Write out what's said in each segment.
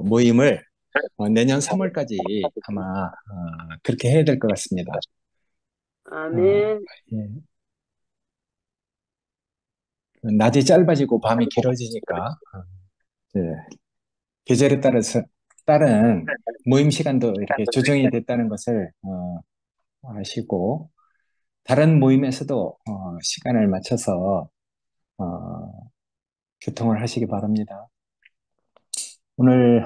모임을 내년 3월까지 아마 그렇게 해야 될 것 같습니다. 어, 아멘. 예. 낮이 짧아지고 밤이 길어지니까 예, 계절에 따라서 다른 모임 시간도 이렇게 조정이 됐다는 것을 아시고 다른 모임에서도 시간을 맞춰서 어, 교통을 하시기 바랍니다. 오늘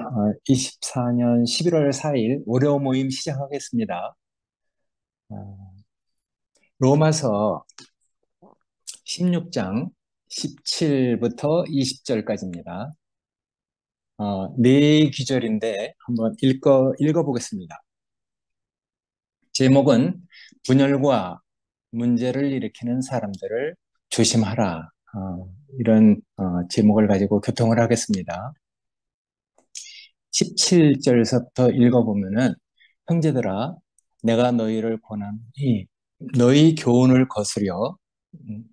24년 11월 4일 월요 모임 시작하겠습니다. 어, 로마서 16장 17부터 20절까지입니다. 네 구절인데 한번 읽어보겠습니다. 제목은 분열과 문제를 일으키는 사람들을 조심하라. 이런 제목을 가지고 교통을 하겠습니다. 17절서부터 읽어보면은 형제들아 내가 너희를 권하노니 너희 교훈을 거스려 음,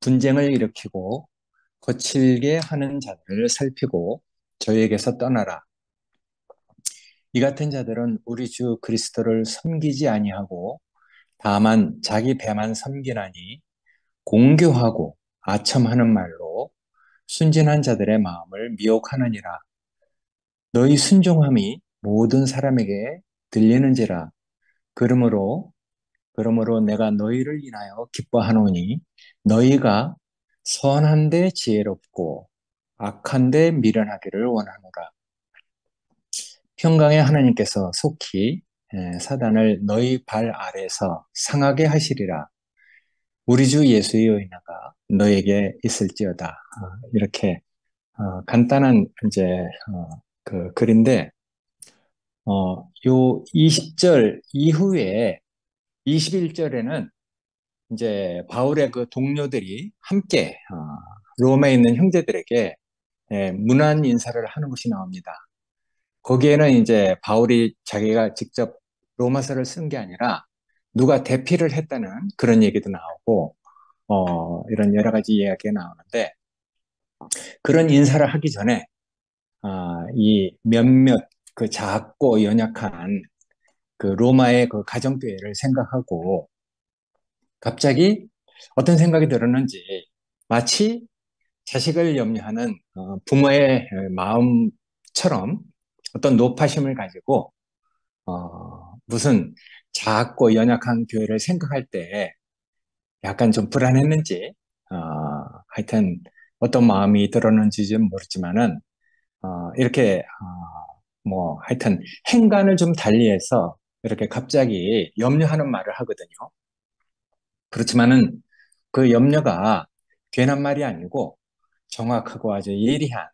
분쟁을 일으키고 거칠게 하는 자들을 살피고 저에게서 떠나라. 이 같은 자들은 우리 주 그리스도를 섬기지 아니하고 다만 자기 배만 섬기나니 공교하고 아첨하는 말로 순진한 자들의 마음을 미혹하느니라. 너희 순종함이 모든 사람에게 들리는지라. 그러므로 내가 너희를 인하여 기뻐하노니 너희가 선한데 지혜롭고 악한데 미련하기를 원하노라. 평강의 하나님께서 속히 사단을 너희 발 아래서 상하게 하시리라. 우리 주 예수의 은혜가 너에게 있을지어다. 이렇게 간단한 이제 그 글인데 요 20절 이후에 21절에는 이제 바울의 그 동료들이 함께 로마에 있는 형제들에게 문안 인사를 하는 것이 나옵니다. 거기에는 이제 바울이 자기가 직접 로마서를 쓴 게 아니라 누가 대피를 했다는 그런 얘기도 나오고 이런 여러 가지 이야기가 나오는데 그런 인사를 하기 전에 이 몇몇 그 작고 연약한 그 로마의 그 가정교회를 생각하고 갑자기 어떤 생각이 들었는지 마치 자식을 염려하는 부모의 마음처럼 어떤 노파심을 가지고 무슨 작고 연약한 교회를 생각할 때 약간 좀 불안했는지 하여튼 어떤 마음이 들었는지 좀 모르지만은 이렇게 뭐 하여튼 행간을 좀 달리해서 이렇게 갑자기 염려하는 말을 하거든요. 그렇지만은 그 염려가 괜한 말이 아니고 정확하고 아주 예리한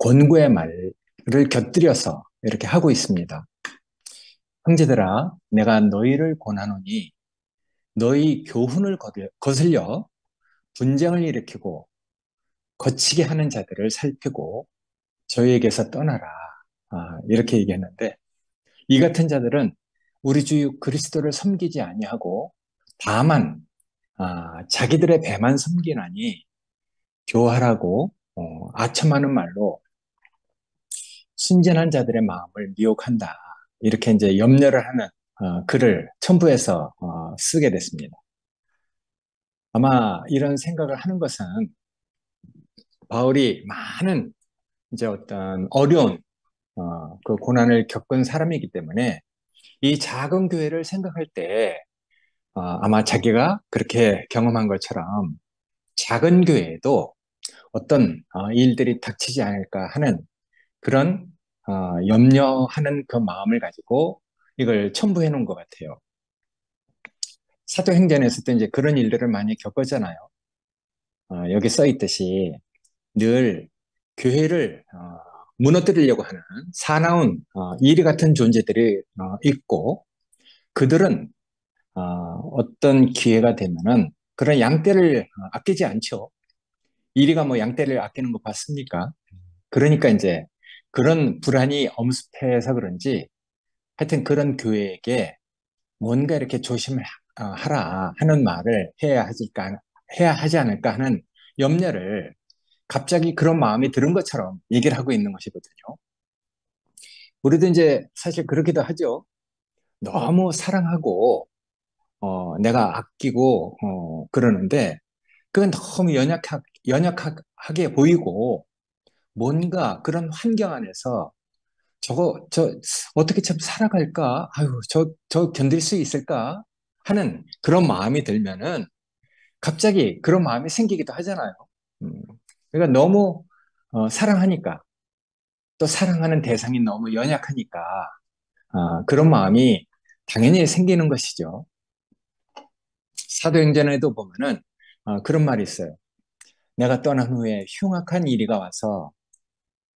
권고의 말을 곁들여서 이렇게 하고 있습니다. 형제들아, 내가 너희를 권하노니 너희 교훈을 거슬려 분쟁을 일으키고 거치게 하는 자들을 살피고 저희에게서 떠나라. 이렇게 얘기했는데 이 같은 자들은 우리 주 그리스도를 섬기지 아니하고 다만 자기들의 배만 섬기나니 교활하고 아첨하는 말로 순진한 자들의 마음을 미혹한다. 이렇게 이제 염려를 하는 글을 첨부해서 쓰게 됐습니다. 아마 이런 생각을 하는 것은 바울이 많은 이제 어떤 어려운 그 고난을 겪은 사람이기 때문에 이 작은 교회를 생각할 때 아마 자기가 그렇게 경험한 것처럼 작은 교회에도 어떤 일들이 닥치지 않을까 하는 그런 염려하는 그 마음을 가지고 이걸 첨부해 놓은 것 같아요. 사도행전에서도 이제 그런 일들을 많이 겪었잖아요. 여기 써 있듯이 늘 교회를 무너뜨리려고 하는 사나운 이리 같은 존재들이 있고 그들은 어떤 기회가 되면은 그런 양떼를 아끼지 않죠. 이리가 뭐 양떼를 아끼는 거 봤습니까? 그러니까 이제 그런 불안이 엄습해서 그런지 하여튼 그런 교회에게 뭔가 이렇게 조심을 하라 하는 말을 해야 하지 않을까 하는 염려를 갑자기 그런 마음이 들은 것처럼 얘기를 하고 있는 것이거든요. 우리도 이제 사실 그렇기도 하죠. 너무 사랑하고, 내가 아끼고, 그러는데, 그건 너무 연약하게 보이고, 뭔가 그런 환경 안에서 어떻게 참 살아갈까? 아유, 저 견딜 수 있을까? 하는 그런 마음이 들면은 갑자기 그런 마음이 생기기도 하잖아요. 음, 그러니까 너무 사랑하니까 또 사랑하는 대상이 너무 연약하니까 그런 마음이 당연히 생기는 것이죠. 사도행전에도 보면은 그런 말이 있어요. 내가 떠난 후에 흉악한 이리가 와서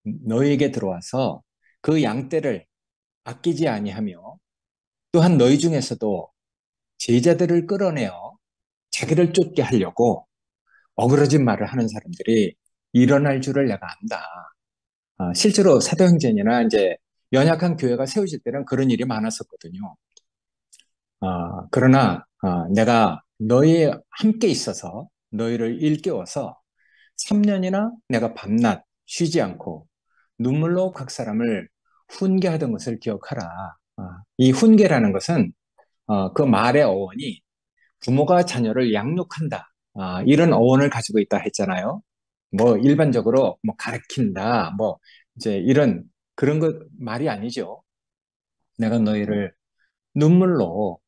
너희에게 들어와서 그 양떼를 아끼지 아니하며 또한 너희 중에서도 제자들을 끌어내어 자기를 쫓게 하려고 어그러진 말을 하는 사람들이 일어날 줄을 내가 안다. 실제로 사도행전이나 이제 연약한 교회가 세워질 때는 그런 일이 많았었거든요. 그러나 내가 너희 함께 있어서 너희를 일깨워서 3년이나 내가 밤낮 쉬지 않고 눈물로 각 사람을 훈계하던 것을 기억하라. 이 훈계라는 것은 그 말의 어원이 부모가 자녀를 양육한다. 이런 어원을 가지고 있다 했잖아요. 뭐 일반적으로 뭐 가르친다. 뭐 이제 이런 그런 것 말이 아니죠. 내가 너희를 눈물로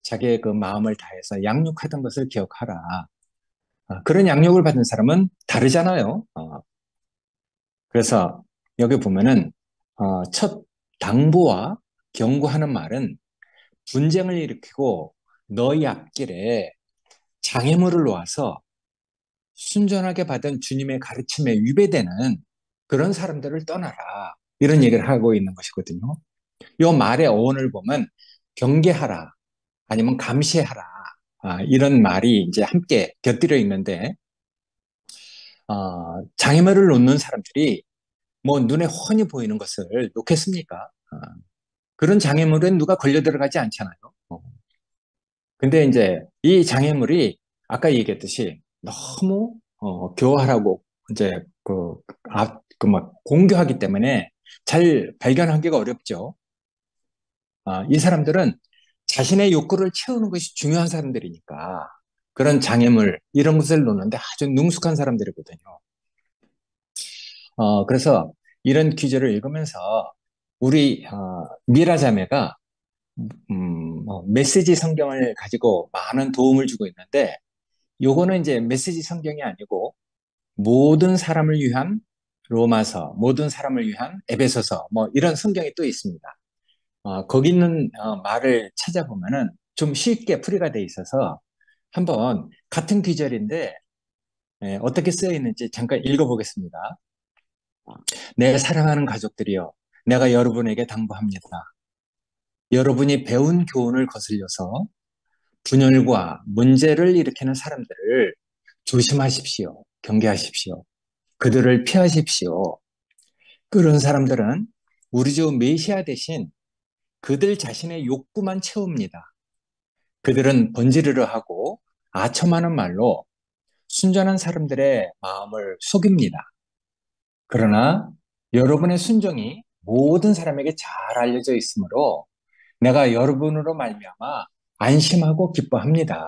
자기의 그 마음을 다해서 양육하던 것을 기억하라. 그런 양육을 받은 사람은 다르잖아요. 그래서 여기 보면은 첫 당부와 경고하는 말은 분쟁을 일으키고 너희 앞길에 장애물을 놓아서 순전하게 받은 주님의 가르침에 위배되는 그런 사람들을 떠나라. 이런 얘기를 하고 있는 것이거든요. 이 말의 어원을 보면 경계하라 아니면 감시하라. 이런 말이 이제 함께 곁들여 있는데 장애물을 놓는 사람들이 뭐 눈에 훤히 보이는 것을 놓겠습니까? 그런 장애물은 누가 걸려 들어가지 않잖아요. 어. 근데 이제 이 장애물이 아까 얘기했듯이 너무 교활하고 이제 막 공교하기 때문에 잘 발견하기가 어렵죠. 이 사람들은 자신의 욕구를 채우는 것이 중요한 사람들이니까 그런 장애물 이런 것을 놓는데 아주 능숙한 사람들이거든요. 그래서 이런 귀절을 읽으면서 우리 미라 자매가 메시지 성경을 가지고 많은 도움을 주고 있는데 요거는 이제 메시지 성경이 아니고 모든 사람을 위한 로마서, 모든 사람을 위한 에베소서 뭐 이런 성경이 또 있습니다. 거기 있는 말을 찾아보면은 좀 쉽게 풀이가 돼 있어서 한번 같은 귀절인데 어떻게 쓰여 있는지 잠깐 읽어보겠습니다. 내 사랑하는 가족들이여, 내가 여러분에게 당부합니다. 여러분이 배운 교훈을 거슬려서 분열과 문제를 일으키는 사람들을 조심하십시오. 경계하십시오. 그들을 피하십시오. 그런 사람들은 우리 주 메시아 대신 그들 자신의 욕구만 채웁니다. 그들은 번지르르 하고 아첨하는 말로 순전한 사람들의 마음을 속입니다. 그러나 여러분의 순종이 모든 사람에게 잘 알려져 있으므로 내가 여러분으로 말미암아 안심하고 기뻐합니다.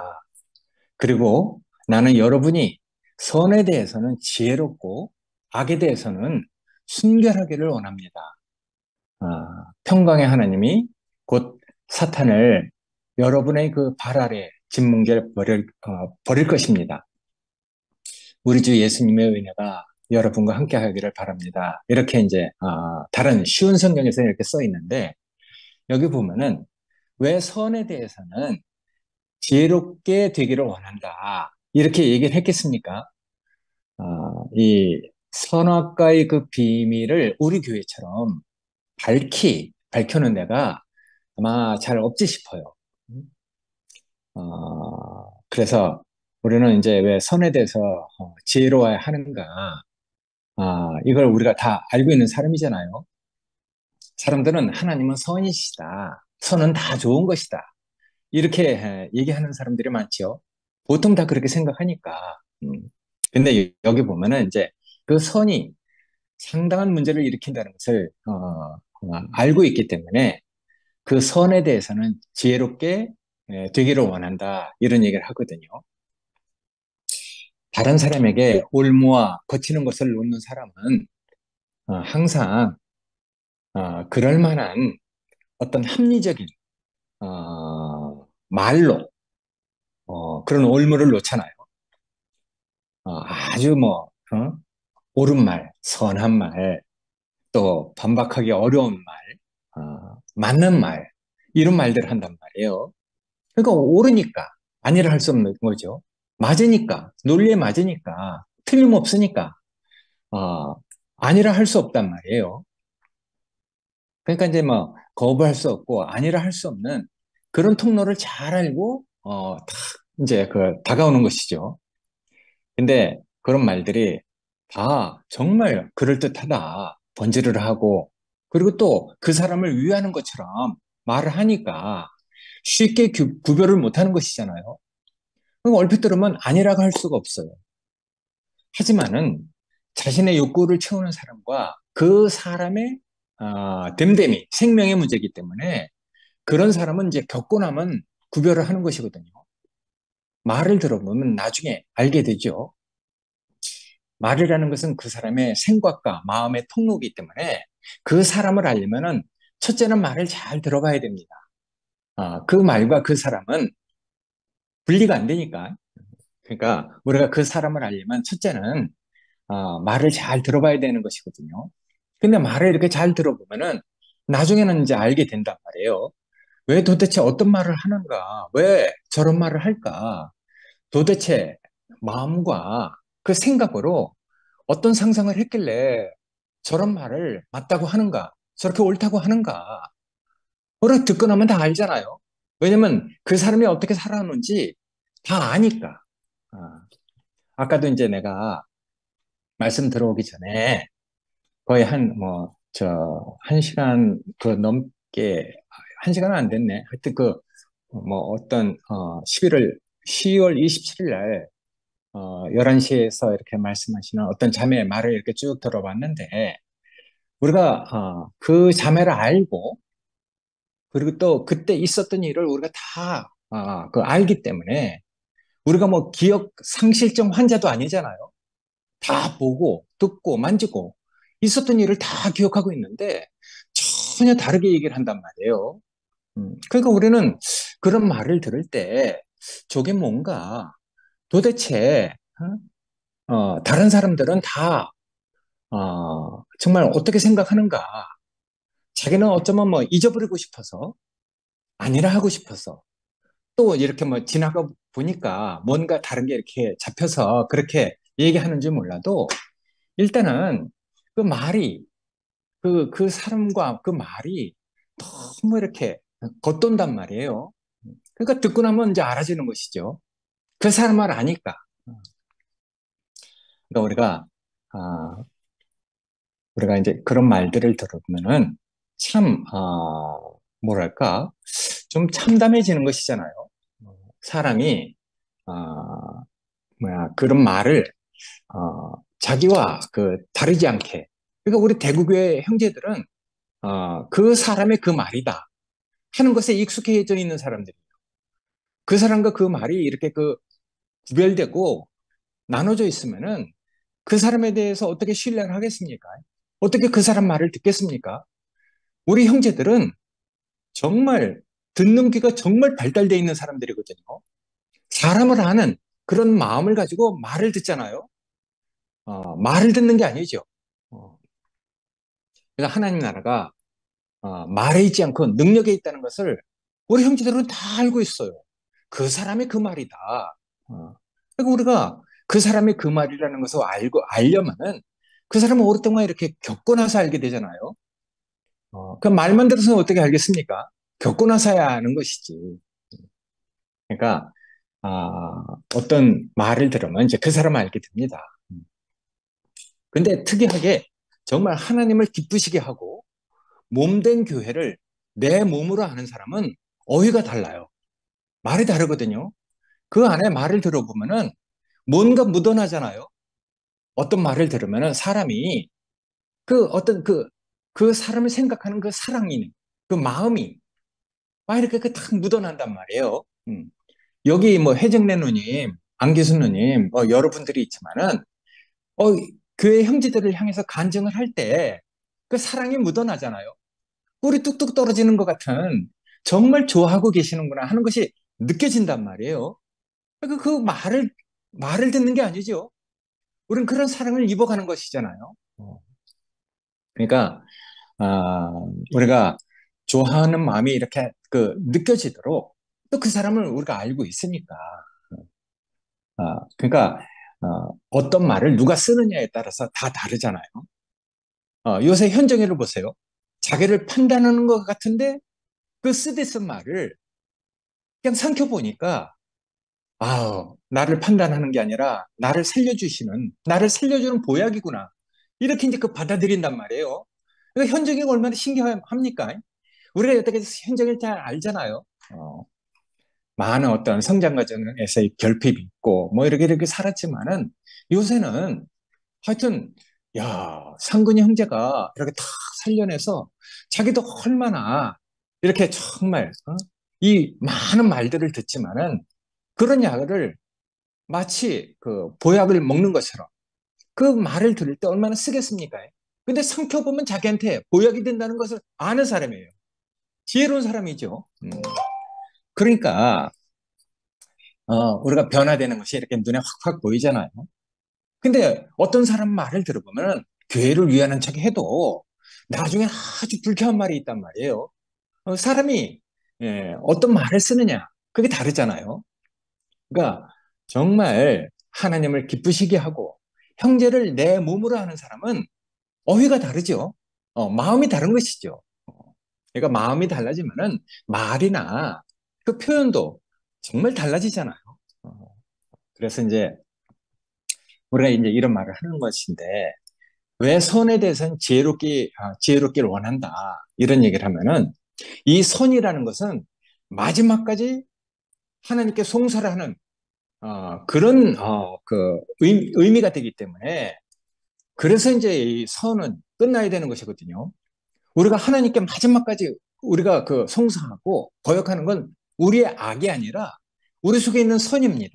그리고 나는 여러분이 선에 대해서는 지혜롭고 악에 대해서는 순결하기를 원합니다. 평강의 하나님이 곧 사탄을 여러분의 그 발 아래 짓뭉개 버릴 것입니다. 우리 주 예수님의 은혜가 여러분과 함께 하기를 바랍니다. 이렇게 이제 다른 쉬운 성경에서 이렇게 써 있는데 여기 보면은 왜 선에 대해서는 지혜롭게 되기를 원한다. 이렇게 얘기를 했겠습니까? 이 선악과의 그 비밀을 우리 교회처럼 밝혀는 데가 아마 잘 없지 싶어요. 그래서 우리는 이제 왜 선에 대해서 지혜로워야 하는가, 이걸 우리가 다 알고 있는 사람이잖아요. 사람들은 하나님은 선이시다. 선은 다 좋은 것이다. 이렇게 얘기하는 사람들이 많지요. 보통 다 그렇게 생각하니까. 근데 여기 보면은 이제 그 선이 상당한 문제를 일으킨다는 것을 알고 있기 때문에 그 선에 대해서는 지혜롭게 되기를 원한다. 이런 얘기를 하거든요. 다른 사람에게 올무와 거치는 것을 놓는 사람은 항상 그럴 만한 어떤 합리적인 말로 그런 올무를 놓잖아요. 아주 뭐 옳은 말, 선한 말, 또 반박하기 어려운 말, 맞는 말 이런 말들을 한단 말이에요. 그러니까 옳으니까 아니라 할 수 없는 거죠. 맞으니까 논리에 맞으니까 틀림없으니까 어, 아니라 할 수 없단 말이에요. 그러니까 이제 뭐 거부할 수 없고 아니라 할 수 없는 그런 통로를 잘 알고 딱 이제 그 다가오는 것이죠. 근데 그런 말들이 다 정말 그럴듯하다 번지를 하고 그리고 또 그 사람을 위하는 것처럼 말을 하니까 쉽게 구별을 못하는 것이잖아요. 그럼 얼핏 들으면 아니라고 할 수가 없어요. 하지만은 자신의 욕구를 채우는 사람과 그 사람의 됨됨이, 생명의 문제이기 때문에 그런 사람은 이제 겪고 나면 구별을 하는 것이거든요. 말을 들어보면 나중에 알게 되죠. 말이라는 것은 그 사람의 생각과 마음의 통로이기 때문에 그 사람을 알려면은 첫째는 말을 잘 들어봐야 됩니다. 그 말과 그 사람은 분리가 안 되니까. 그러니까 우리가 그 사람을 알려면 첫째는 말을 잘 들어봐야 되는 것이거든요. 근데 말을 이렇게 잘 들어보면은 나중에는 이제 알게 된단 말이에요. 왜 도대체 어떤 말을 하는가? 왜 저런 말을 할까? 도대체 마음과 그 생각으로 어떤 상상을 했길래 저런 말을 맞다고 하는가? 저렇게 옳다고 하는가? 그걸 듣고 나면 다 알잖아요. 왜냐면 그 사람이 어떻게 살아오는지 다 아니까. 아, 아까도 이제 내가 말씀 들어오기 전에 거의 한 시간 그 넘게, 한 시간은 안 됐네. 하여튼 뭐 어떤, 10월 27일 날, 11시에서 이렇게 말씀하시는 어떤 자매의 말을 이렇게 쭉 들어봤는데, 우리가, 그 자매를 알고, 그리고 또 그때 있었던 일을 우리가 다, 알기 때문에, 우리가 뭐 기억 상실증 환자도 아니잖아요. 다 보고, 듣고, 만지고, 있었던 일을 다 기억하고 있는데, 전혀 다르게 얘기를 한단 말이에요. 그러니까 우리는 그런 말을 들을 때, 저게 뭔가 도대체, 다른 사람들은 다, 정말 어떻게 생각하는가. 자기는 어쩌면 뭐 잊어버리고 싶어서, 아니라 하고 싶어서, 또 이렇게 뭐 지나가 보니까 뭔가 다른 게 이렇게 잡혀서 그렇게 얘기하는지 몰라도, 일단은 그 말이, 그 사람과 그 말이 너무 이렇게 겉돈단 말이에요. 그러니까 듣고 나면 이제 알아지는 것이죠. 그 사람을 아니까. 그러니까 아, 우리가 이제 그런 말들을 들으면은 참, 뭐랄까, 좀 참담해지는 것이잖아요. 사람이, 그런 말을, 자기와 다르지 않게. 그러니까 우리 대구교회 형제들은, 그 사람의 그 말이다 하는 것에 익숙해져 있는 사람들이에요. 그 사람과 그 말이 이렇게 구별되고 나눠져 있으면은 그 사람에 대해서 어떻게 신뢰를 하겠습니까? 어떻게 그 사람 말을 듣겠습니까? 우리 형제들은 정말 듣는 귀가 정말 발달되어 있는 사람들이거든요. 사람을 아는 그런 마음을 가지고 말을 듣잖아요. 말을 듣는 게 아니죠. 어, 그러니까 하나님 나라가 말에 있지 않고 능력에 있다는 것을 우리 형제들은 다 알고 있어요. 그 사람의 그 말이다. 그러니까 우리가 그 사람의 그 말이라는 것을 알려면은 그 사람은 오랫동안 이렇게 겪고 나서 알게 되잖아요. 그 말만 들어서는 어떻게 알겠습니까? 겪고 나서야 아는 것이지. 그러니까 어떤 말을 들으면 이제 그 사람을 알게 됩니다. 근데 특이하게 정말 하나님을 기쁘시게 하고 몸된 교회를 내 몸으로 아는 사람은 어휘가 달라요. 말이 다르거든요. 그 안에 말을 들어보면은 뭔가 묻어나잖아요. 어떤 말을 들으면은 사람이 그 사람을 생각하는 그 사랑이, 그 마음이 막 이렇게 딱 묻어난단 말이에요. 여기 뭐 해정래 누님, 안기순 누님, 여러분들이 있지만은, 어, 교회 형제들을 향해서 간증을 할 때 그 사랑이 묻어나잖아요. 꿀이 뚝뚝 떨어지는 것 같은 정말 좋아하고 계시는구나 하는 것이 느껴진단 말이에요. 그 말을 듣는 게 아니죠. 우리는 그런 사랑을 입어가는 것이잖아요. 그러니까, 아, 우리가 좋아하는 마음이 이렇게 느껴지도록 또 그 사람을 우리가 알고 있으니까. 그러니까, 어떤 말을 누가 쓰느냐에 따라서 다 다르잖아요. 요새 현정이를 보세요. 자기를 판단하는 것 같은데 그 쓰디쓴 말을 그냥 삼켜보니까 나를 판단하는 게 아니라 나를 살려주는 보약이구나. 이렇게 이제 받아들인단 말이에요. 그러니까 현정이가 얼마나 신기합니까? 우리가 여태까지 현정이를 잘 알잖아요. 어, 많은 어떤 성장 과정에서의 결핍이 있고, 뭐 이렇게 살았지만은 요새는 하여튼, 야, 상근이 형제가 이렇게 다 살려내서 자기도 얼마나 이렇게 정말, 이 많은 말들을 듣지만은 그런 약을 마치 그 보약을 먹는 것처럼 그 말을 들을 때 얼마나 쓰겠습니까? 근데 삼켜보면 자기한테 보약이 된다는 것을 아는 사람이에요. 지혜로운 사람이죠. 그러니까 우리가 변화되는 것이 이렇게 눈에 확확 보이잖아요. 근데 어떤 사람 말을 들어보면 교회를 위하는 척 해도 나중에 아주 불쾌한 말이 있단 말이에요. 사람이 어떤 말을 쓰느냐 그게 다르잖아요. 그러니까 정말 하나님을 기쁘시게 하고 형제를 내 몸으로 하는 사람은 어휘가 다르죠. 마음이 다른 것이죠. 그러니까 마음이 달라지면은 말이나 그 표현도 정말 달라지잖아요. 어, 그래서 이제 우리가 이제 이런 말을 하는 것인데 왜 선에 대해서는 지혜롭기를 원한다. 이런 얘기를 하면은 이 선이라는 것은 마지막까지 하나님께 송사를 하는 그런 의미가 되기 때문에 그래서 이제 이 선은 끝나야 되는 것이거든요. 우리가 하나님께 마지막까지 우리가 그 송사하고 거역하는 건 우리의 악이 아니라 우리 속에 있는 선입니다.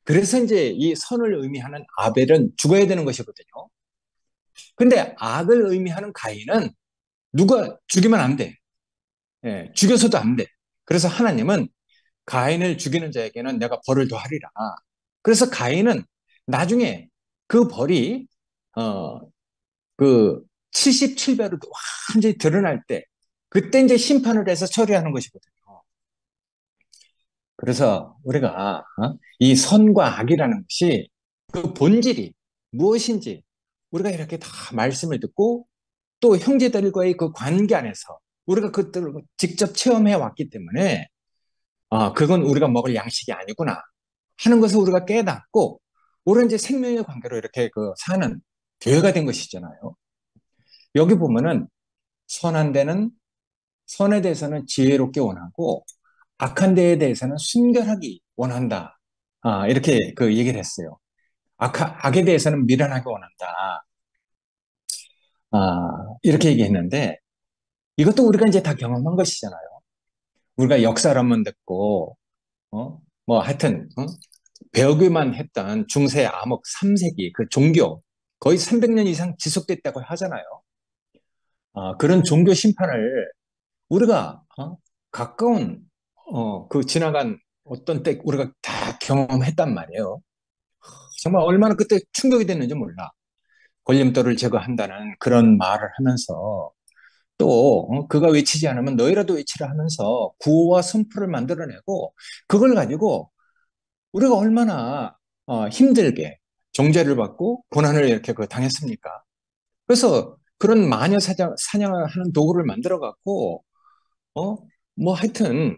그래서 이제 이 선을 의미하는 아벨은 죽어야 되는 것이거든요. 근데 악을 의미하는 가인은 누가 죽이면 안 돼. 죽여서도 안 돼. 그래서 하나님은 가인을 죽이는 자에게는 내가 벌을 더하리라. 그래서 가인은 나중에 그 벌이 어, 그 77배로 완전히 드러날 때 그때 이제 심판을 해서 처리하는 것이거든요. 그래서 우리가 이 선과 악이라는 것이 그 본질이 무엇인지 우리가 이렇게 다 말씀을 듣고 또 형제들과의 그 관계 안에서 우리가 그것들을 직접 체험해 왔기 때문에 그건 우리가 먹을 양식이 아니구나 하는 것을 우리가 깨닫고 우리는 이제 생명의 관계로 이렇게 사는 교회가 된 것이잖아요. 여기 보면은 선한 데는 선에 대해서는 지혜롭게 원하고 악한 데에 대해서는 순결하기 원한다. 이렇게 그 얘기를 했어요. 악에 대해서는 미련하게 원한다. 이렇게 얘기했는데 이것도 우리가 이제 다 경험한 것이잖아요. 우리가 역사를 듣고 뭐 하여튼 배우기만 했던 중세 암흑 3세기 그 종교 거의 300년 이상 지속됐다고 하잖아요. 그런 종교 심판을 우리가 가까운 그 지나간 어떤 때 우리가 다 경험했단 말이에요. 정말 얼마나 그때 충격이 됐는지 몰라. 걸림돌을 제거한다는 그런 말을 하면서 또 그가 외치지 않으면 너희라도 외치라 하면서 구호와 선포를 만들어내고 그걸 가지고 우리가 얼마나 힘들게 종죄를 받고 고난을 이렇게 당했습니까? 그래서 그런 사냥을 하는 도구를 만들어 갖고 어, 뭐 하여튼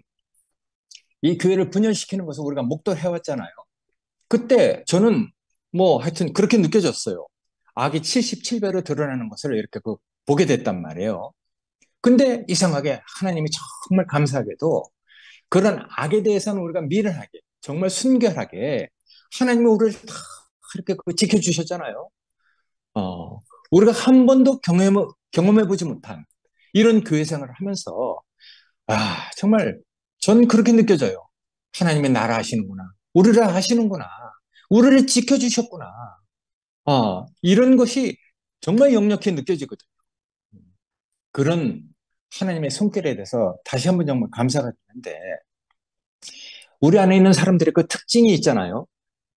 이 교회를 분열시키는 것을 우리가 목도해 왔잖아요. 그때 저는 뭐 하여튼 그렇게 느껴졌어요. 악이 77배로 드러나는 것을 이렇게 보게 됐단 말이에요. 근데 이상하게 하나님이 정말 감사하게도 그런 악에 대해서는 우리가 미련하게 정말 순결하게 하나님이 우리를 다 이렇게 그 지켜주셨잖아요. 우리가 한 번도 경험해보지 못한 이런 교회 생활을 하면서, 정말 전 그렇게 느껴져요. 하나님의 나라 하시는구나. 우리를 하시는구나. 우리를 지켜주셨구나. 이런 것이 정말 역력히 느껴지거든요. 그런 하나님의 손길에 대해서 다시 한번 정말 감사가 되는데, 우리 안에 있는 사람들의 그 특징이 있잖아요.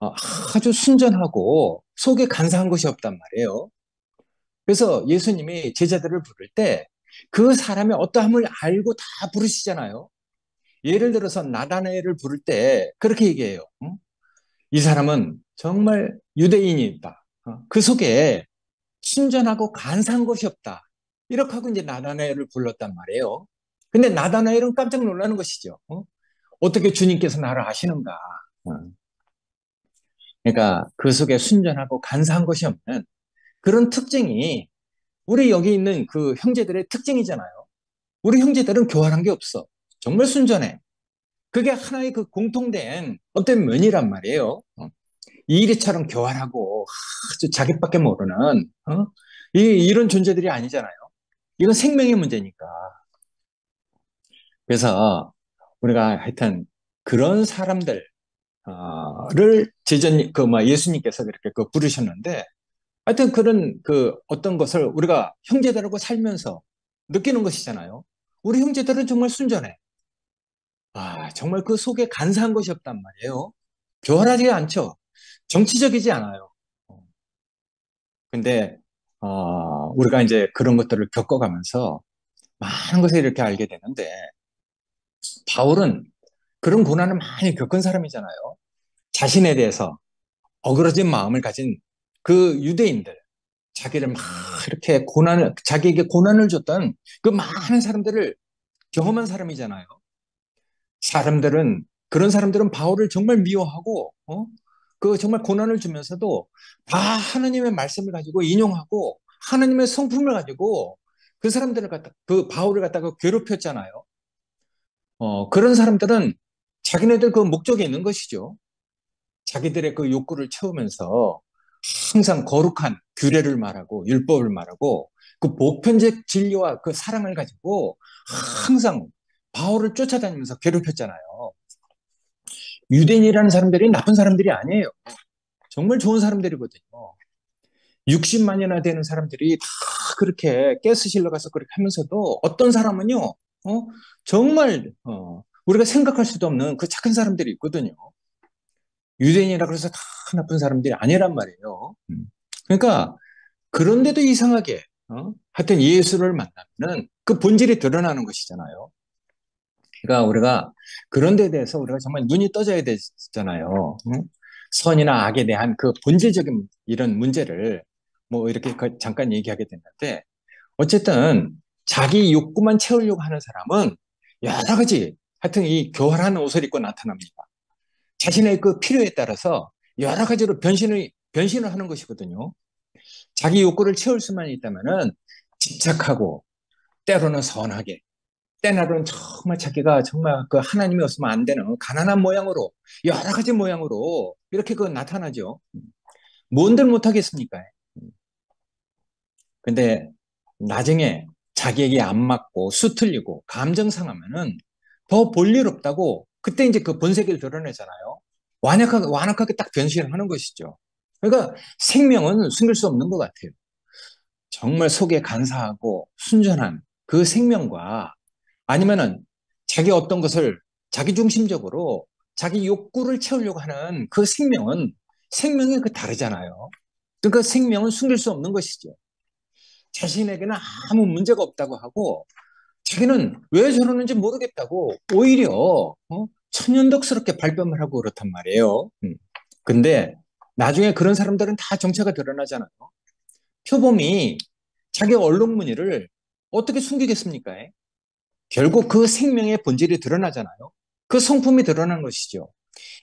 어, 아주 순전하고 속에 간사한 것이 없단 말이에요. 그래서 예수님이 제자들을 부를 때 그 사람의 어떠함을 알고 다 부르시잖아요. 예를 들어서 나다나엘을 부를 때 그렇게 얘기해요. 이 사람은 정말 유대인이다. 그 속에 순전하고 간사한 것이 없다. 이렇게 하고 이제 나다나엘을 불렀단 말이에요. 근데 나다나엘은 깜짝 놀라는 것이죠. 어떻게 주님께서 나를 아시는가? 어. 그러니까 그 속에 순전하고 간사한 것이 없는 그런 특징이 우리 여기 있는 그 형제들의 특징이잖아요. 우리 형제들은 교활한 게 없어. 정말 순전해. 그게 하나의 그 공통된 어떤 면이란 말이에요. 이리처럼 교활하고 아주 자기밖에 모르는 이런 존재들이 아니잖아요. 이건 생명의 문제니까. 그래서 우리가 하여튼 그런 사람들을 제전 예수님께서 그렇게 그 부르셨는데 하여튼 그런 그 어떤 것을 우리가 형제들하고 살면서 느끼는 것이잖아요. 우리 형제들은 정말 순전해. 정말 그 속에 간사한 것이 없단 말이에요. 교활하지 않죠. 정치적이지 않아요. 어, 근데 우리가 이제 그런 것들을 겪어가면서 많은 것을 이렇게 알게 되는데 바울은 그런 고난을 많이 겪은 사람이잖아요. 자신에 대해서 어그러진 마음을 가진 그 유대인들, 자기를 막 이렇게 자기에게 고난을 줬던 그 많은 사람들을 경험한 사람이잖아요. 그런 사람들은 바울을 정말 미워하고, 그 정말 고난을 주면서도 다 하나님의 말씀을 가지고 인용하고 하나님의 성품을 가지고 그 바울을 갖다가 괴롭혔잖아요. 그런 사람들은 자기네들 그 목적이 있는 것이죠. 자기들의 그 욕구를 채우면서 항상 거룩한 규례를 말하고 율법을 말하고 그 보편적 진리와 그 사랑을 가지고 항상 바울을 쫓아다니면서 괴롭혔잖아요. 유대인이라는 사람들이 나쁜 사람들이 아니에요. 정말 좋은 사람들이거든요. 60만이나 되는 사람들이 다 그렇게 가스실로 가서 그렇게 하면서도 어떤 사람은요, 정말 우리가 생각할 수도 없는 그 착한 사람들이 있거든요. 유대인이라 그래서 다 나쁜 사람들이 아니란 말이에요. 그러니까 그런데도 이상하게 하여튼 예수를 만나면 그 본질이 드러나는 것이잖아요. 그러니까 우리가 그런 데 대해서 우리가 정말 눈이 떠져야 되잖아요. 선이나 악에 대한 그 본질적인 이런 문제를 뭐 이렇게 잠깐 얘기하게 됐는데 어쨌든 자기 욕구만 채우려고 하는 사람은 여러 가지 하여튼 이 교활한 옷을 입고 나타납니다. 자신의 그 필요에 따라서 여러 가지로 변신을 하는 것이거든요. 자기 욕구를 채울 수만 있다면은 집착하고 때로는 선하게 때로는 정말 자기가 정말 그 하나님이 없으면 안 되는 가난한 모양으로 여러 가지 모양으로 이렇게 그 나타나죠. 뭔들 못하겠습니까? 근데 나중에 자기에게 안 맞고 수틀리고 감정 상하면은 더 볼 일 없다고 그때 이제 그 본색을 드러내잖아요. 완악하게 딱 변신을 하는 것이죠. 그러니까 생명은 숨길 수 없는 것 같아요. 정말 속에 간사하고 순전한 그 생명과 아니면은 자기 어떤 것을 자기중심적으로 자기 욕구를 채우려고 하는 그 생명이 그 다르잖아요. 그러니까 생명은 숨길 수 없는 것이죠. 자신에게는 아무 문제가 없다고 하고 자기는 왜 저러는지 모르겠다고 오히려 천연덕스럽게 발뺌을 하고 그렇단 말이에요. 근데 나중에 그런 사람들은 다 정체가 드러나잖아요. 표범이 자기 언론무늬를 어떻게 숨기겠습니까? 결국 그 생명의 본질이 드러나잖아요. 그 성품이 드러나는 것이죠.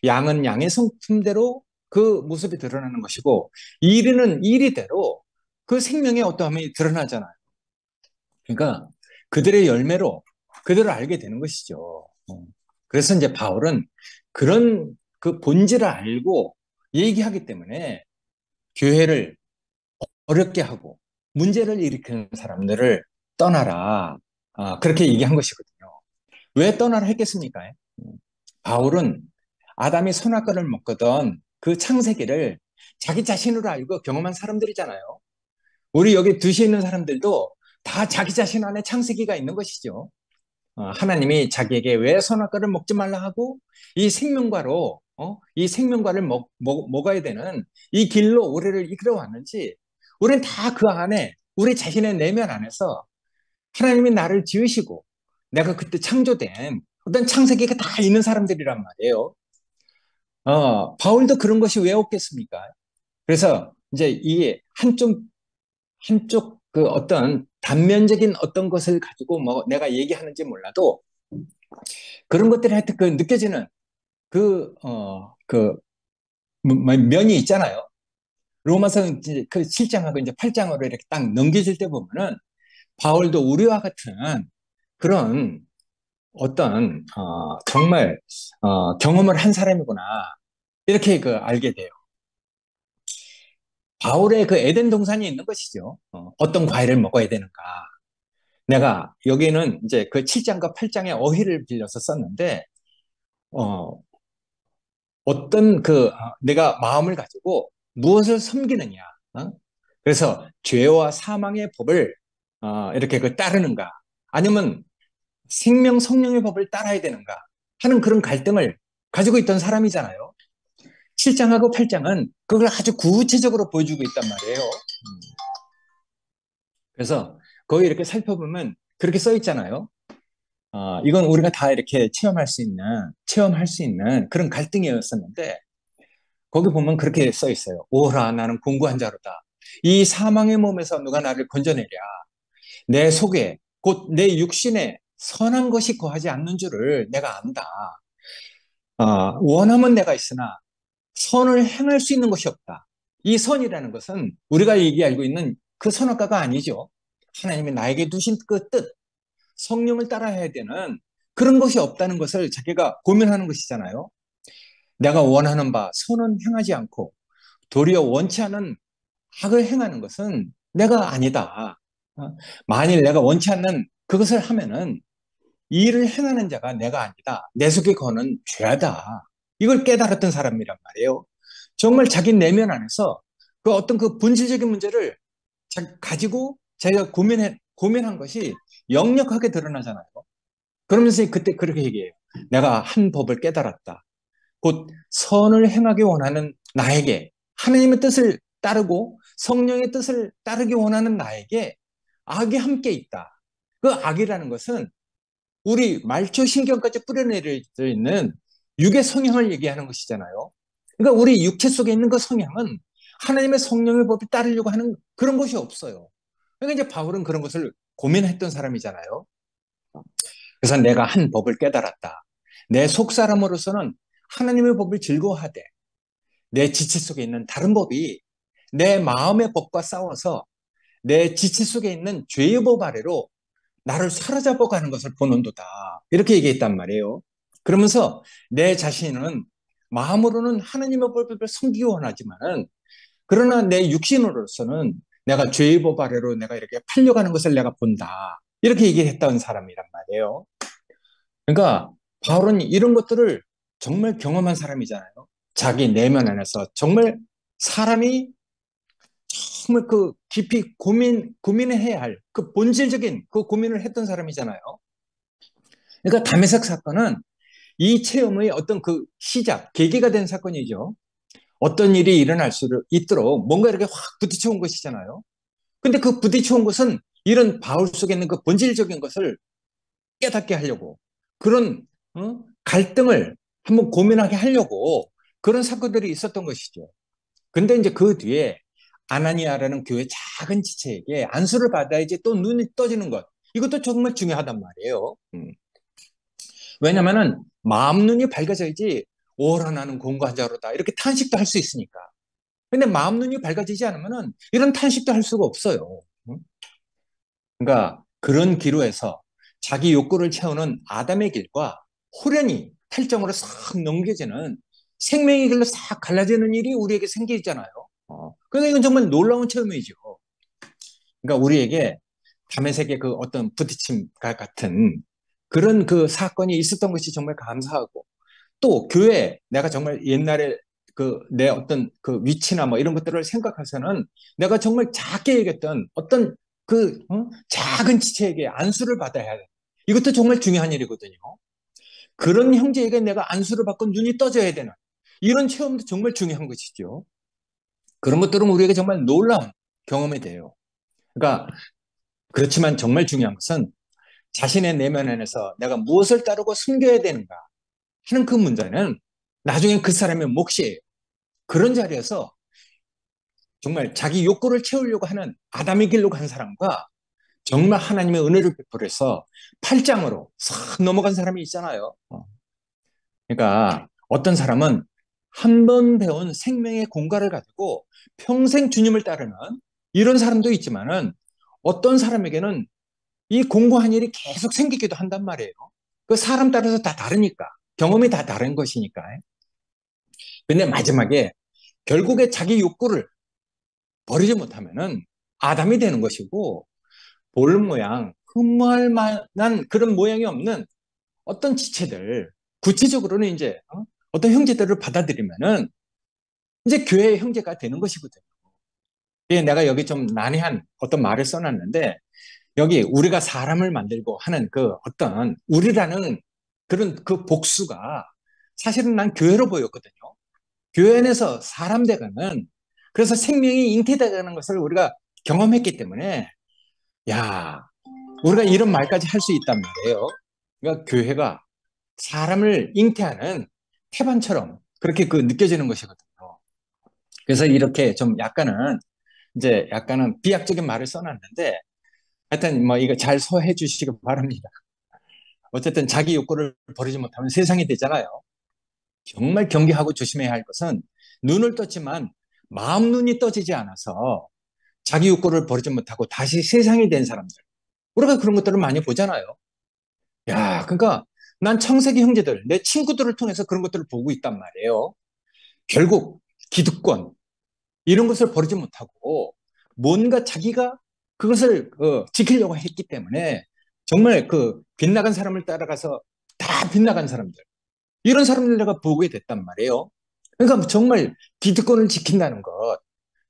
양은 양의 성품대로 그 모습이 드러나는 것이고 이리는 이리대로 그 생명의 어떠함이 드러나잖아요. 그러니까 그들의 열매로 그들을 알게 되는 것이죠. 그래서 이제 바울은 그런 그 본질을 알고 얘기하기 때문에 교회를 어렵게 하고 문제를 일으키는 사람들을 떠나라. 그렇게 얘기한 것이거든요. 왜 떠나라 했겠습니까? 바울은 아담이 선악과를 먹거든 그 창세기를 자기 자신으로 알고 경험한 사람들이잖아요. 우리 여기 두시에 있는 사람들도 다 자기 자신 안에 창세기가 있는 것이죠. 하나님이 자기에게 왜 선악과를 먹지 말라 하고 이 생명과로 이 생명과를 먹어야 되는 이 길로 우리를 이끌어 왔는지 우리는 다 그 안에 우리 자신의 내면 안에서 하나님이 나를 지으시고 내가 그때 창조된 어떤 창세기가 다 있는 사람들이란 말이에요. 바울도 그런 것이 왜 없겠습니까? 그래서 이제 이 한쪽 그 어떤 단면적인 어떤 것을 가지고 뭐 내가 얘기하는지 몰라도 그런 것들이 하여튼 그 느껴지는 그 면이 있잖아요. 로마서 이제 그 7장하고 이제 8장으로 이렇게 딱 넘겨질 때 보면은 바울도 우리와 같은 그런 어떤 정말 경험을 한 사람이구나 이렇게 그 알게 돼요. 바울의 그 에덴 동산이 있는 것이죠. 어떤 과일을 먹어야 되는가. 내가 여기는 이제 그 7장과 8장의 어휘를 빌려서 썼는데 어, 어떤 내가 마음을 가지고 무엇을 섬기느냐. 그래서 죄와 사망의 법을 이렇게 따르는가. 아니면 생명 성령의 법을 따라야 되는가 하는 그런 갈등을 가지고 있던 사람이잖아요. 7장하고 8장은 그걸 아주 구체적으로 보여주고 있단 말이에요. 그래서 거기 이렇게 살펴보면 그렇게 써 있잖아요. 이건 우리가 다 이렇게 체험할 수 있는 그런 갈등이었었는데, 거기 보면 그렇게 써 있어요. 오라, 나는 공고한 자로다. 이 사망의 몸에서 누가 나를 건져내랴. 내 속에, 곧 내 육신에 선한 것이 거하지 않는 줄을 내가 안다. 원함은 내가 있으나 선을 행할 수 있는 것이 없다. 이 선이라는 것은 우리가 얘기 알고 있는 그 선악과가 아니죠. 하나님이 나에게 두신 그 뜻, 성령을 따라야 되는 그런 것이 없다는 것을 자기가 고민하는 것이잖아요. 내가 원하는 바 선은 행하지 않고 도리어 원치 않은 악을 행하는 것은 내가 아니다. 만일 내가 원치 않는 그것을 하면은 이 일을 행하는 자가 내가 아니다. 내 속에 거는 죄다. 이걸 깨달았던 사람이란 말이에요. 정말 자기 내면 안에서 그 어떤 그 본질적인 문제를 가지고 자기가 고민한 것이 역력하게 드러나잖아요. 그러면서 그때 그렇게 얘기해요. 내가 한 법을 깨달았다. 곧 선을 행하기 원하는 나에게 하나님의 뜻을 따르고 성령의 뜻을 따르기 원하는 나에게 악이 함께 있다. 그 악이라는 것은 우리 말초 신경까지 뿌려내려 있는 육의 성향을 얘기하는 것이잖아요. 그러니까 우리 육체 속에 있는 그 성향은 하나님의 성령의 법을 따르려고 하는 그런 것이 없어요. 그러니까 이제 바울은 그런 것을 고민했던 사람이잖아요. 그래서 내가 한 법을 깨달았다. 내 속사람으로서는 하나님의 법을 즐거워하되 내 지체 속에 있는 다른 법이 내 마음의 법과 싸워서 내 지체 속에 있는 죄의 법 아래로 나를 사로잡아 가는 것을 보는도다. 이렇게 얘기했단 말이에요. 그러면서 내 자신은 마음으로는 하나님의 법을 섬기기 원하지만은 그러나 내 육신으로서는 내가 죄의 법 아래로 내가 이렇게 팔려가는 것을 내가 본다. 이렇게 얘기했던 사람이란 말이에요. 그러니까 바울은 이런 것들을 정말 경험한 사람이잖아요. 자기 내면 안에서 정말 사람이 정말 그 깊이 고민을 해야 할 그 본질적인 그 고민을 했던 사람이잖아요. 그러니까 다메섹 사건은 이 체험의 어떤 그 시작, 계기가 된 사건이죠. 어떤 일이 일어날 수 있도록 뭔가 이렇게 확 부딪혀 온 것이잖아요. 근데 그 부딪혀 온 것은 이런 바울 속에 있는 그 본질적인 것을 깨닫게 하려고 그런 갈등을 한번 고민하게 하려고 그런 사건들이 있었던 것이죠. 근데 이제 그 뒤에 아나니아라는 교회 작은 지체에게 안수를 받아야지 또 눈이 떠지는 것. 이것도 정말 중요하단 말이에요. 왜냐면은 마음 눈이 밝아져야지 오라 나는 공고한 자로다. 이렇게 탄식도 할 수 있으니까. 근데 마음 눈이 밝아지지 않으면은 이런 탄식도 할 수가 없어요. 그러니까 그런 기로에서 자기 욕구를 채우는 아담의 길과 호련히 탈정으로 싹 넘겨지는 생명의 길로 싹 갈라지는 일이 우리에게 생기잖아요. 그러니까 이건 정말 놀라운 체험이죠. 그러니까 우리에게 담의 세계 그 어떤 부딪힘과 같은 그런 그 사건이 있었던 것이 정말 감사하고 또 교회 내가 정말 옛날에 그 내 어떤 그 위치나 뭐 이런 것들을 생각해서는 내가 정말 작게 얘기했던 어떤 그 작은 지체에게 안수를 받아야 돼. 이것도 정말 중요한 일이거든요. 그런 형제에게 내가 안수를 받고 눈이 떠져야 되는 이런 체험도 정말 중요한 것이죠. 그런 것들은 우리에게 정말 놀라운 경험이 돼요. 그러니까 그렇지만 정말 중요한 것은 자신의 내면 안에서 내가 무엇을 따르고 숨겨야 되는가 하는 그 문제는 나중에 그 사람의 몫이에요. 그런 자리에서 정말 자기 욕구를 채우려고 하는 아담의 길로 간 사람과 정말 하나님의 은혜를 베풀어서 팔짱으로 싹 넘어간 사람이 있잖아요. 그러니까 어떤 사람은 한 번 배운 생명의 공과를 가지고 평생 주님을 따르는 이런 사람도 있지만은 어떤 사람에게는 이 공고한 일이 계속 생기기도 한단 말이에요. 그 사람 따라서 다 다르니까. 경험이 다 다른 것이니까. 근데 마지막에 결국에 자기 욕구를 버리지 못하면은 아담이 되는 것이고 볼 모양, 흠모할 만한 그런 모양이 없는 어떤 지체들, 구체적으로는 이제 어떤 형제들을 받아들이면은 이제 교회의 형제가 되는 것이거든요. 예, 내가 여기 좀 난해한 어떤 말을 써놨는데 여기 우리가 사람을 만들고 하는 그 어떤 우리라는 그런 그 복수가 사실은 난 교회로 보였거든요. 교회 안에서 사람 돼가는 그래서 생명이 잉태돼가는 것을 우리가 경험했기 때문에 야 우리가 이런 말까지 할 수 있단 말이에요. 그러니까 교회가 사람을 잉태하는 태반처럼 그렇게 그 느껴지는 것이거든요. 그래서 이렇게 좀 약간은 이제 약간은 비약적인 말을 써놨는데 하여튼 뭐 이거 잘 소화해 주시기 바랍니다. 어쨌든 자기 욕구를 버리지 못하면 세상이 되잖아요. 정말 경계하고 조심해야 할 것은 눈을 떴지만 마음 눈이 떠지지 않아서 자기 욕구를 버리지 못하고 다시 세상이 된 사람들. 우리가 그런 것들을 많이 보잖아요. 야, 그러니까 난 창세기 형제들, 내 친구들을 통해서 그런 것들을 보고 있단 말이에요. 결국 기득권 이런 것을 버리지 못하고 뭔가 자기가 그것을 지키려고 했기 때문에 정말 그 빗나간 사람을 따라가서 다 빗나간 사람들 이런 사람들 내가 보게 됐단 말이에요. 그러니까 정말 기득권을 지킨다는 것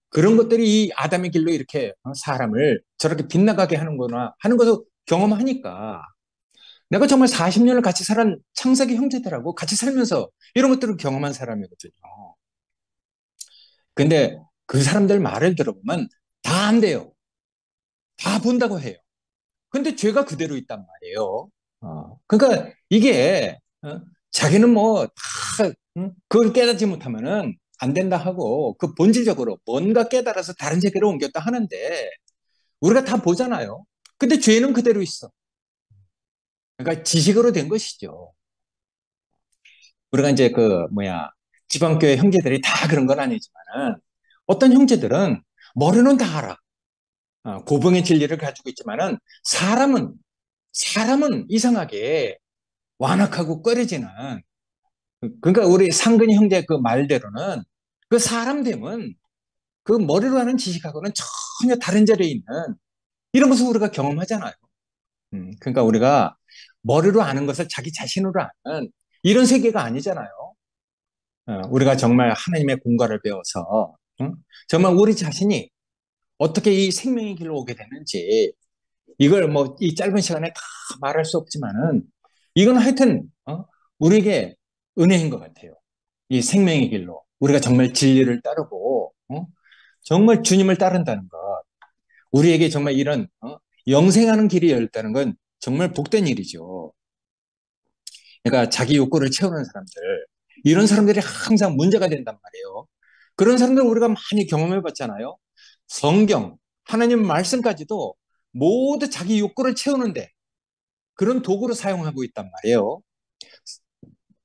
그런 것들이 이 아담의 길로 이렇게 사람을 저렇게 빗나가게 하는구나 하는 것을 경험하니까 내가 정말 40년을 같이 살은 창세기 형제들하고 같이 살면서 이런 것들을 경험한 사람이거든요. 근데 그 사람들 말을 들어보면 다 안 돼요. 다 본다고 해요. 근데 죄가 그대로 있단 말이에요. 그러니까 이게 자기는 뭐 다 그걸 깨닫지 못하면은 안 된다 하고 그 본질적으로 뭔가 깨달아서 다른 세계로 옮겼다 하는데 우리가 다 보잖아요. 근데 죄는 그대로 있어. 그러니까 지식으로 된 것이죠. 우리가 이제 그 뭐야 지방교회 형제들이 다 그런 건 아니지만은 어떤 형제들은 머리는 다 알아. 고병의 진리를 가지고 있지만은 사람은 이상하게 완악하고 꺼려지는 그러니까 우리 상근이 형제 그 말대로는 그 사람 되면 그 머리로 하는 지식하고는 전혀 다른 자리에 있는 이런 것을 우리가 경험하잖아요. 그러니까 우리가 머리로 아는 것을 자기 자신으로 아는 이런 세계가 아니잖아요. 우리가 정말 하나님의 공과를 배워서 정말 우리 자신이 어떻게 이 생명의 길로 오게 되는지 이걸 뭐 이 짧은 시간에 다 말할 수 없지만은 이건 하여튼 우리에게 은혜인 것 같아요. 이 생명의 길로 우리가 정말 진리를 따르고 정말 주님을 따른다는 것 우리에게 정말 이런 영생하는 길이 열다는 건 정말 복된 일이죠. 그러니까 자기 욕구를 채우는 사람들 이런 사람들이 항상 문제가 된단 말이에요. 그런 사람들 우리가 많이 경험해 봤잖아요. 성경, 하나님 말씀까지도 모두 자기 욕구를 채우는데 그런 도구로 사용하고 있단 말이에요.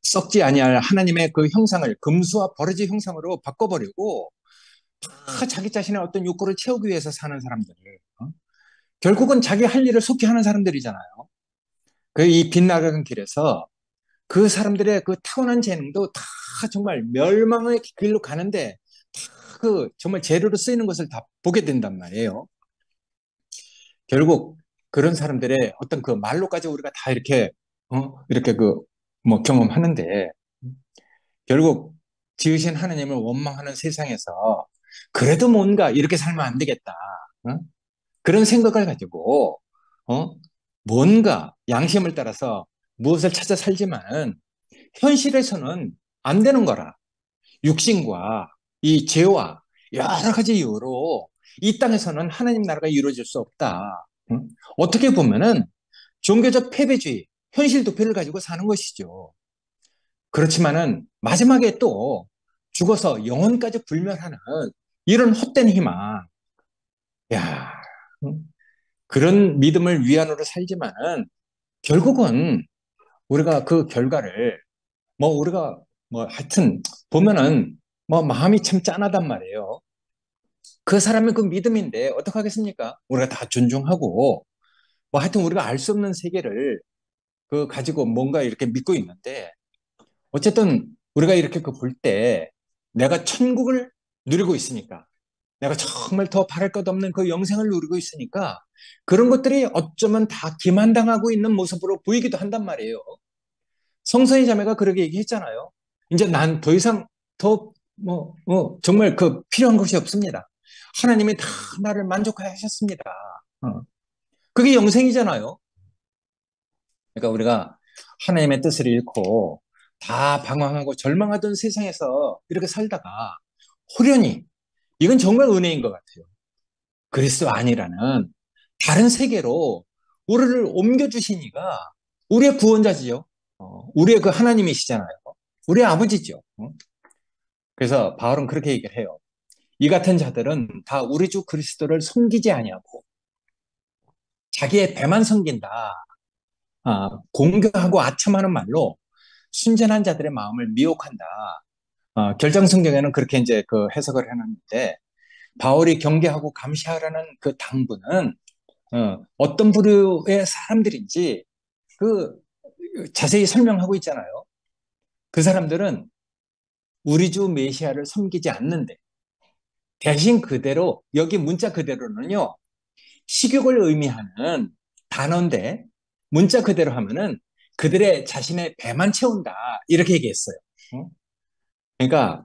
썩지 아니할 하나님의 그 형상을 금수와 버러지 형상으로 바꿔버리고 다 자기 자신의 어떤 욕구를 채우기 위해서 사는 사람들. 결국은 자기 할 일을 속히 하는 사람들이잖아요. 그 이 빗나가는 길에서 그 사람들의 그 타고난 재능도 다 정말 멸망의 길로 가는데 다 그 정말 재료로 쓰이는 것을 다 보게 된단 말이에요. 결국 그런 사람들의 어떤 그 말로까지 우리가 다 이렇게 이렇게 그 뭐 경험하는데 결국 지으신 하나님을 원망하는 세상에서 그래도 뭔가 이렇게 살면 안 되겠다. 어? 그런 생각을 가지고 어? 뭔가 양심을 따라서 무엇을 찾아 살지만 현실에서는 안 되는 거라. 육신과 이 죄와 여러 가지 이유로 이 땅에서는 하나님 나라가 이루어질 수 없다. 응? 어떻게 보면은 종교적 패배주의, 현실 도피를 가지고 사는 것이죠. 그렇지만은 마지막에 또 죽어서 영혼까지 불멸하는 이런 헛된 희망. 야, 응? 그런 믿음을 위안으로 살지만은 결국은 우리가 그 결과를 뭐 우리가 뭐 하여튼 보면은 뭐 마음이 참 짠하단 말이에요. 그 사람의 그 믿음인데 어떡하겠습니까? 우리가 다 존중하고 뭐 하여튼 우리가 알 수 없는 세계를 그 가지고 뭔가 이렇게 믿고 있는데 어쨌든 우리가 이렇게 그 볼 때 내가 천국을 누리고 있으니까 내가 정말 더 바랄 것 없는 그 영생을 누리고 있으니까 그런 것들이 어쩌면 다 기만당하고 있는 모습으로 보이기도 한단 말이에요. 성서의 자매가 그렇게 얘기했잖아요. 이제 난 더 이상 더 정말 그 필요한 것이 없습니다. 하나님이 다 나를 만족하게 하셨습니다. 어. 그게 영생이잖아요. 그러니까 우리가 하나님의 뜻을 잃고 다 방황하고 절망하던 세상에서 이렇게 살다가 호련히 이건 정말 은혜인 것 같아요. 그리스도 아니라는 다른 세계로 우리를 옮겨주시니가 우리의 구원자지요. 우리의 그 하나님이시잖아요. 우리의 아버지죠. 그래서 바울은 그렇게 얘기를 해요. 이 같은 자들은 다 우리 주 그리스도를 섬기지 아니하고 자기의 배만 섬긴다. 공격하고 아첨하는 말로 순전한 자들의 마음을 미혹한다. 결정 성경에는 그렇게 이제 그 해석을 해놨는데 바울이 경계하고 감시하라는 그 당부는 어떤 부류의 사람들인지 그 자세히 설명하고 있잖아요. 그 사람들은 우리 주 메시아를 섬기지 않는데 대신 그대로 여기 문자 그대로는요. 식욕을 의미하는 단어인데 문자 그대로 하면은 그들의 자신의 배만 채운다 이렇게 얘기했어요. 그러니까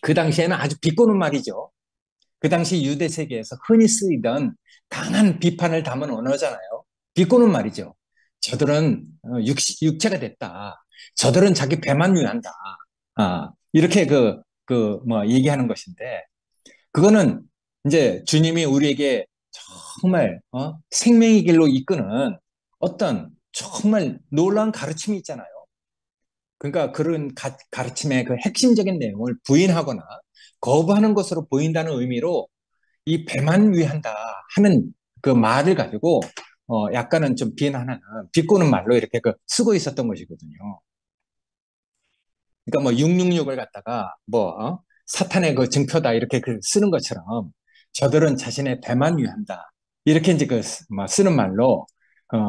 그 당시에는 아주 비꼬는 말이죠. 그 당시 유대 세계에서 흔히 쓰이던 강한 비판을 담은 언어잖아요. 비꼬는 말이죠. 저들은 육체가 됐다. 저들은 자기 배만 위한다. 이렇게 뭐 얘기하는 것인데 그거는 이제 주님이 우리에게 정말 생명의 길로 이끄는 어떤 정말 놀라운 가르침이 있잖아요. 그러니까 그런 가르침의 그 핵심적인 내용을 부인하거나 거부하는 것으로 보인다는 의미로 이 배만 위한다 하는 그 말을 가지고 약간은 좀 비난하는 비꼬는 말로 이렇게 그 쓰고 있었던 것이거든요. 그러니까 뭐 666을 갖다가 뭐 사탄의 그 증표다 이렇게 그 쓰는 것처럼 저들은 자신의 배만 위한다 이렇게 이제 그 쓰는 말로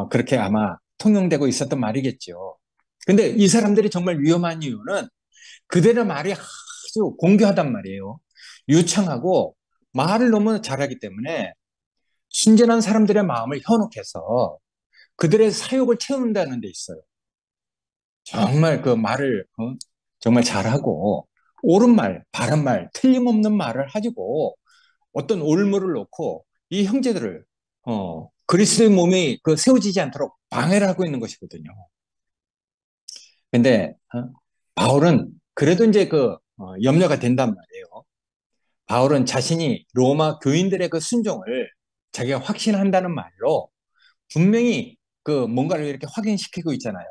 그렇게 아마 통용되고 있었던 말이겠죠. 근데 이 사람들이 정말 위험한 이유는 그들의 말이 아주 공교하단 말이에요. 유창하고 말을 너무 잘하기 때문에 순전한 사람들의 마음을 현혹해서 그들의 사욕을 채운다는 데 있어요. 정말 그 말을 정말 잘하고 옳은 말, 바른 말, 틀림없는 말을 가지고 어떤 올무를 놓고 이 형제들을 그리스도의 몸이 그 세워지지 않도록 방해를 하고 있는 것이거든요. 근데 바울은 그래도 이제 염려가 된단 말이에요. 바울은 자신이 로마 교인들의 그 순종을 자기가 확신한다는 말로 분명히 그 뭔가를 이렇게 확인시키고 있잖아요.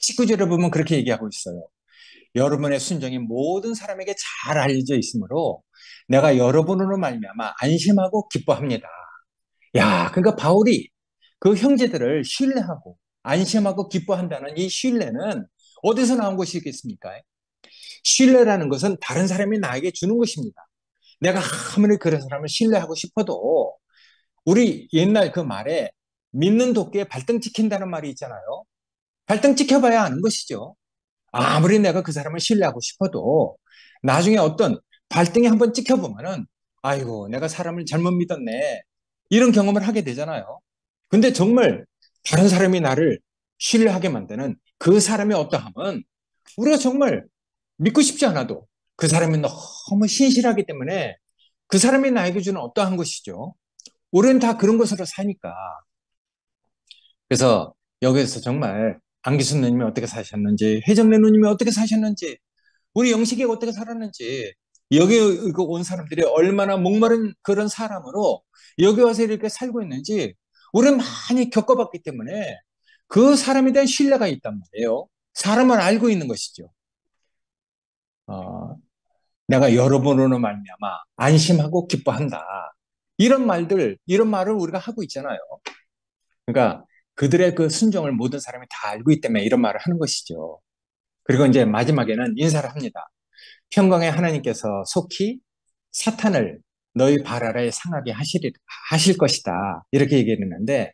19절에 보면 그렇게 얘기하고 있어요. 여러분의 순종이 모든 사람에게 잘 알려져 있으므로 내가 여러분으로 말미암아 안심하고 기뻐합니다. 야, 그러니까 바울이 그 형제들을 신뢰하고 안심하고 기뻐한다는 이 신뢰는 어디서 나온 것이겠습니까? 신뢰라는 것은 다른 사람이 나에게 주는 것입니다. 내가 아무리 그런 사람을 신뢰하고 싶어도 우리 옛날 그 말에 믿는 도끼에 발등 찍힌다는 말이 있잖아요. 발등 찍혀봐야 아는 것이죠. 아무리 내가 그 사람을 신뢰하고 싶어도 나중에 어떤 발등에 한번 찍혀보면은, 아이고, 내가 사람을 잘못 믿었네. 이런 경험을 하게 되잖아요. 근데 정말 다른 사람이 나를 신뢰하게 만드는 그 사람의 어떠함은 우리가 정말 믿고 싶지 않아도 그 사람이 너무 신실하기 때문에 그 사람이 나에게 주는 어떠한 것이죠. 우리는 다 그런 것으로 사니까. 그래서 여기에서 정말 안기순 누님이 어떻게 사셨는지, 혜정래 누님이 어떻게 사셨는지, 우리 영식이가 어떻게 살았는지, 여기 온 사람들이 얼마나 목마른 그런 사람으로 여기 와서 이렇게 살고 있는지 우리는 많이 겪어봤기 때문에 그 사람에 대한 신뢰가 있단 말이에요. 사람을 알고 있는 것이죠. 어, 내가 여러분으로 말미암아 안심하고 기뻐한다. 이런 말을 우리가 하고 있잖아요. 그러니까 그들의 그 순종을 모든 사람이 다 알고 있기 때문에 이런 말을 하는 것이죠. 그리고 이제 마지막에는 인사를 합니다. 평강의 하나님께서 속히 사탄을 너희 발 아래에 상하게 하실 것이다. 이렇게 얘기를 했는데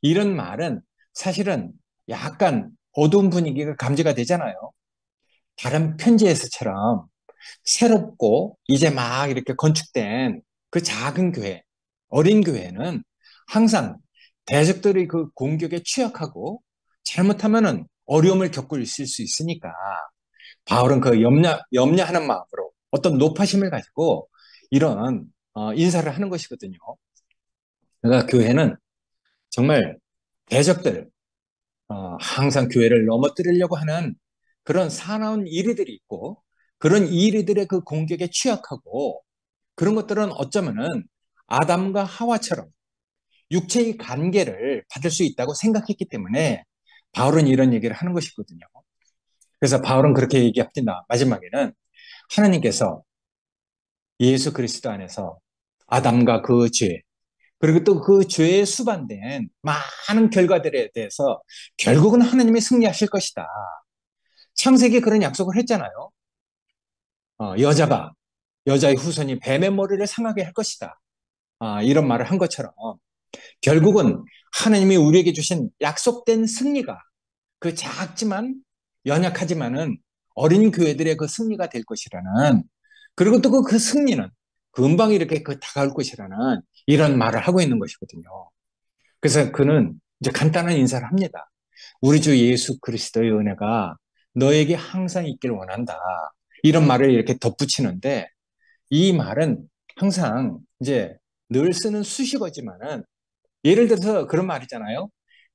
이런 말은 사실은 약간 어두운 분위기가 감지가 되잖아요. 다른 편지에서처럼 새롭고 이제 막 이렇게 건축된 그 작은 교회, 어린 교회는 항상 대적들의 그 공격에 취약하고 잘못하면은 어려움을 겪고 있을 수 있으니까 바울은 그 염려하는 마음으로 어떤 높아심을 가지고 이런 인사를 하는 것이거든요. 그러니까 교회는 정말 대적들, 항상 교회를 넘어뜨리려고 하는 그런 사나운 이리들이 있고 그런 이리들의 그 공격에 취약하고 그런 것들은 어쩌면은 아담과 하와처럼 육체의 관계를 받을 수 있다고 생각했기 때문에 바울은 이런 얘기를 하는 것이거든요. 그래서 바울은 그렇게 얘기합니다. 마지막에는 하나님께서 예수 그리스도 안에서 아담과 그 죄, 그리고 또 그 죄에 수반된 많은 결과들에 대해서 결국은 하나님이 승리하실 것이다. 창세기에 그런 약속을 했잖아요. 여자의 후손이 뱀의 머리를 상하게 할 것이다. 이런 말을 한 것처럼 결국은 하나님이 우리에게 주신 약속된 승리가 그 작지만 연약하지만은 어린 교회들의 그 승리가 될 것이라는 그리고 또 그 승리는 금방 이렇게 그 다가올 것이라는 이런 말을 하고 있는 것이거든요. 그래서 그는 이제 간단한 인사를 합니다. 우리 주 예수 그리스도의 은혜가 너에게 항상 있길 원한다. 이런 말을 이렇게 덧붙이는데 이 말은 항상 이제 늘 쓰는 수식어지만은 예를 들어서 그런 말이잖아요.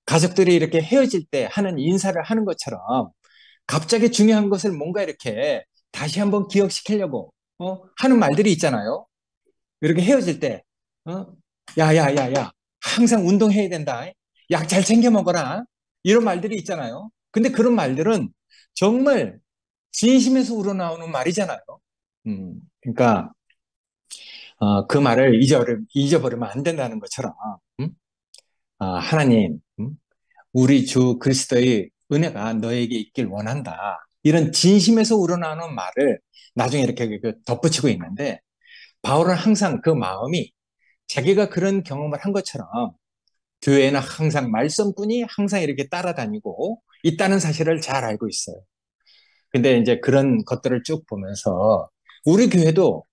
가족들이 이렇게 헤어질 때 하는 인사를 하는 것처럼 갑자기 중요한 것을 뭔가 이렇게 다시 한번 기억시키려고 하는 말들이 있잖아요. 이렇게 헤어질 때 어? 야야야야 항상 운동해야 된다. 약 잘 챙겨 먹어라. 이런 말들이 있잖아요. 근데 그런 말들은 정말 진심에서 우러나오는 말이잖아요. 그러니까 그 말을 잊어버리면 안 된다는 것처럼 음? 하나님 우리 주 그리스도의 은혜가 너에게 있길 원한다. 이런 진심에서 우러나오는 말을 나중에 이렇게 그 덧붙이고 있는데 바울은 항상 그 마음이 자기가 그런 경험을 한 것처럼 교회에는 항상 말씀꾼이 항상 이렇게 따라다니고 있다는 사실을 잘 알고 있어요. 근데 이제 그런 것들을 쭉 보면서 우리 교회도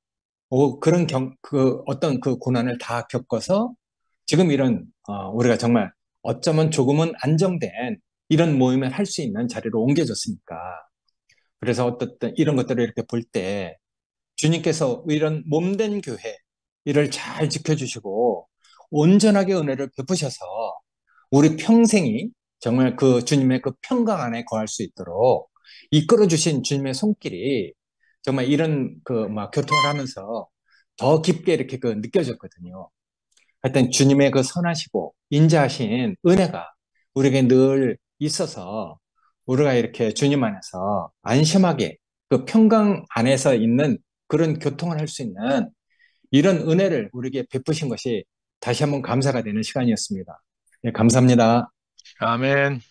그런 그 어떤 그 고난을 다 겪어서 지금 이런 우리가 정말 어쩌면 조금은 안정된 이런 모임을 할 수 있는 자리로 옮겨졌으니까 그래서 어떻든 이런 것들을 이렇게 볼 때 주님께서 이런 몸된 교회 이를 잘 지켜주시고 온전하게 은혜를 베푸셔서 우리 평생이 정말 그 주님의 그 평강 안에 거할 수 있도록 이끌어 주신 주님의 손길이 정말 이런 그 막 교통을 하면서 더 깊게 이렇게 그 느껴졌거든요. 하여튼 주님의 그 선하시고 인자하신 은혜가 우리에게 늘 있어서 우리가 이렇게 주님 안에서 안심하게 그 평강 안에서 있는 그런 교통을 할 수 있는 이런 은혜를 우리에게 베푸신 것이 다시 한번 감사가 되는 시간이었습니다. 네, 감사합니다. 아멘.